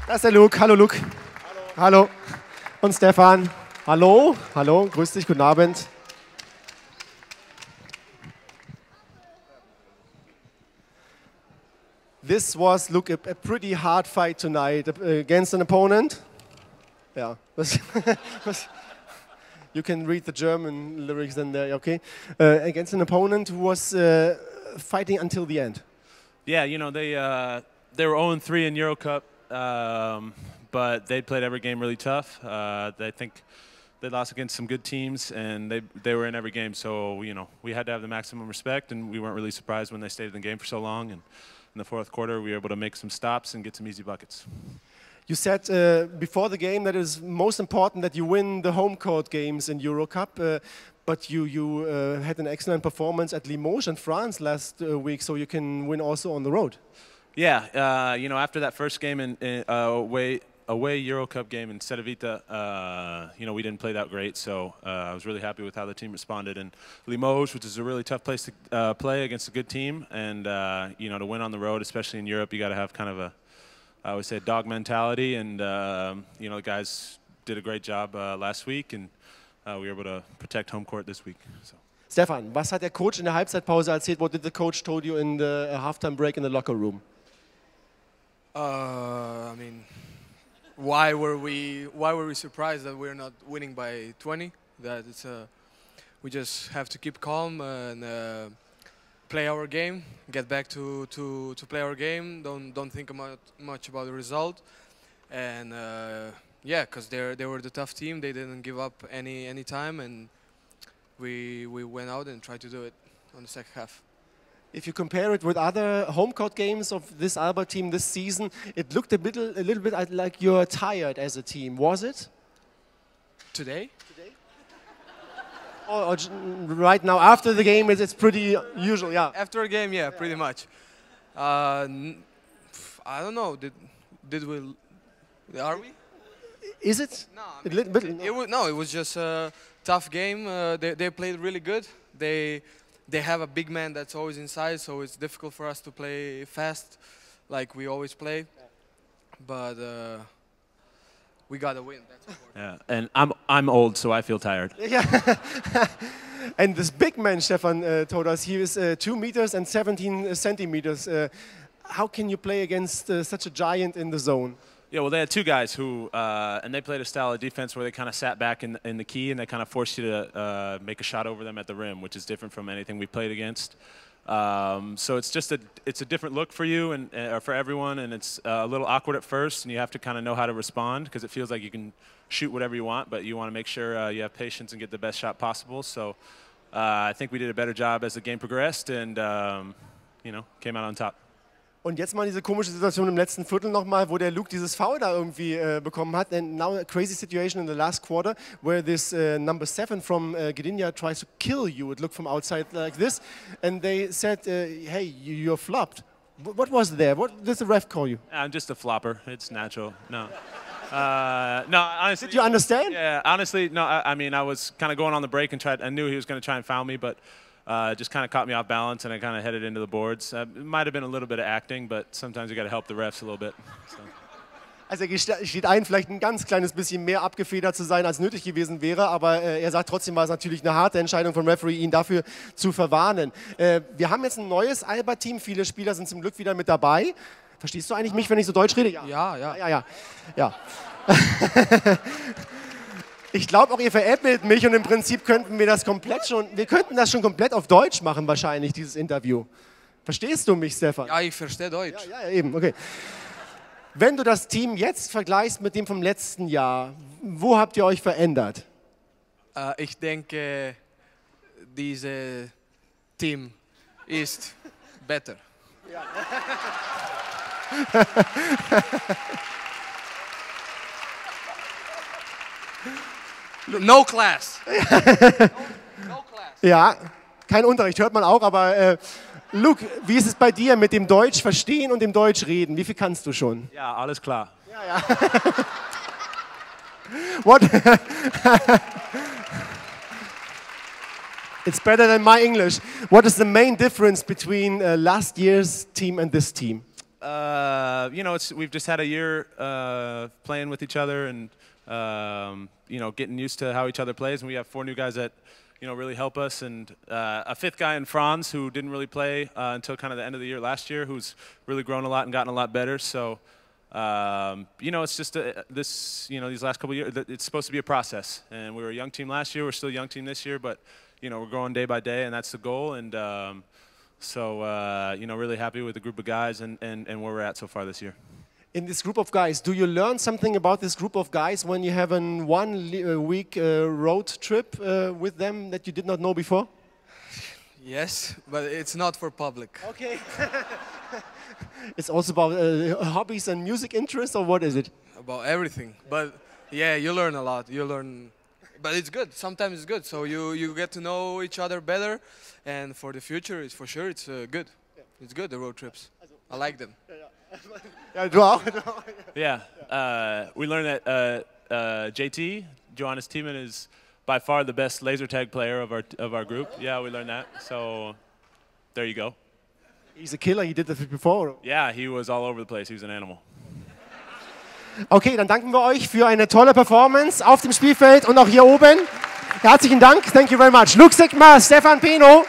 Das ist der Luke. Hallo Luke. Hallo. Hallo. Und Stefan. Hallo. Hallo. Grüß dich. Guten Abend. This was, look, a pretty hard fight tonight against an opponent. Yeah. You can read the German lyrics then there, okay? Against an opponent who was fighting until the end. Yeah, you know, they were 0-3 in EuroCup, but they played every game really tough. I think they lost against some good teams, and they were in every game. So, you know, we had to have the maximum respect, and we weren't really surprised when they stayed in the game for so long. And in the fourth quarter, we were able to make some stops and get some easy buckets. You said before the game that it is most important that you win the home court games in EuroCup, but you had an excellent performance at Limoges in France last week, so you can win also on the road. Yeah, you know, after that first game in away EuroCup game in Cedevita, you know, we didn't play that great, so I was really happy with how the team responded. And Limoges, which is a really tough place to play against a good team, and you know, to win on the road, especially in Europe, you got to have kind of a, I would say, dog mentality. And you know, the guys did a great job last week, and we were able to protect home court this week. So. Stefan, was hat der Coach in der Halbzeitpause erzählt? What did the coach told you in the halftime break in the locker room? I mean, why were we surprised that we're not winning by 20? That it's we just have to keep calm and play our game, get back to play our game. Don't think much about the result, and yeah, because they were the tough team. They didn't give up any time, and we went out and tried to do it on the second half. If you compare it with other home court games of this ALBA team this season, it looked a little bit like you're tired as a team. Was it? Today? Or right now, after the game, it's pretty usual, yeah. After a game, yeah, pretty much. I don't know. Did we? Are we? Is it? No, I mean, a little bit. No, it was just a tough game. They played really good. They have a big man that's always inside, so it's difficult for us to play fast, like we always play. But we got to win. That's important. Yeah, and I'm old, so I feel tired. Yeah. And this big man, Stefan told us, he is 2 meters and 17 centimeters. How can you play against such a giant in the zone? Yeah, well, they had two guys who, and they played a style of defense where they kind of sat back in the key and they kind of forced you to make a shot over them at the rim, which is different from anything we played against. So it's just it's a different look for you and for everyone, and it's a little awkward at first, and you have to kind of know how to respond because it feels like you can shoot whatever you want, but you want to make sure you have patience and get the best shot possible. So I think we did a better job as the game progressed, and you know, came out on top. Und jetzt mal diese komische Situation im letzten Viertel nochmal, wo der Luke dieses Foul da irgendwie bekommen hat. And now a crazy situation in the last quarter where this number 7 from Gdynia tries to kill you. It looked from outside like this. And they said, hey, you're flopped. What was there? What did the ref call you? I'm just a flopper. It's natural. No. No, honestly. Did you understand? Yeah, honestly, no. I mean, I was kind of going on the break and I knew he was going to try and foul me, but just kind of caught me off balance and I kind of headed into the boards. It might have been a little bit of acting, but sometimes you got to help the refs a little bit. So. Also er steht ein, vielleicht ein ganz kleines bisschen mehr abgefedert zu sein, als nötig gewesen wäre, aber er sagt trotzdem, war es natürlich eine harte Entscheidung vom Referee, ihn dafür zu verwarnen. Wir haben jetzt ein neues ALBA-Team, viele Spieler sind zum Glück wieder mit dabei. Verstehst du eigentlich mich, wenn ich so Deutsch rede? Ja. Ich glaube auch, ihr veräppelt mich und im Prinzip könnten wir das komplett auf Deutsch machen wahrscheinlich, dieses Interview. Verstehst du mich, Stefan? Ja, ich verstehe Deutsch. Ja, eben, okay. Wenn du das Team jetzt vergleichst mit dem vom letzten Jahr, wo habt ihr euch verändert? Ich denke, dieses Team ist besser. Ja. No class. No class. Ja, kein Unterricht, hört man auch, aber Luke, wie ist es bei dir mit dem Deutsch verstehen und dem Deutsch reden? Wie viel kannst du schon? Ja, alles klar. Ja. What? It's better than my English. What is the main difference between last year's team and this team? You know, we've just had a year playing with each other and you know, getting used to how each other plays, and we have 4 new guys that, you know, really help us, and a 5th guy in Franz who didn't really play until kind of the end of the year last year, who's really grown a lot and gotten a lot better. So, you know, it's just you know, these last couple of years, it's supposed to be a process, and we were a young team last year. We're still a young team this year, but you know, we're growing day by day, and that's the goal. And so, you know, really happy with the group of guys and where we're at so far this year. In this group of guys, do you learn something about this group of guys when you have a 1-week road trip with them that you did not know before? Yes, but it's not for public. Okay. It's also about hobbies and music interests, or what is it? About everything. But yeah, you learn a lot. You learn, but it's good. Sometimes it's good. So you get to know each other better, and for the future, it's for sure it's good. It's good, the road trips. I like them. Yeah, we learned that JT, Johannes Thiemann, is by far the best laser tag player of our group. Yeah, we learned that. So there you go. He's a killer. He did that before. Yeah, he was all over the place. He was an animal. Okay, dann danken wir euch für eine tolle Performance auf dem Spielfeld und auch hier oben. Herzlichen Dank. Thank you very much. Luke, Sikma, Stefan, Peno.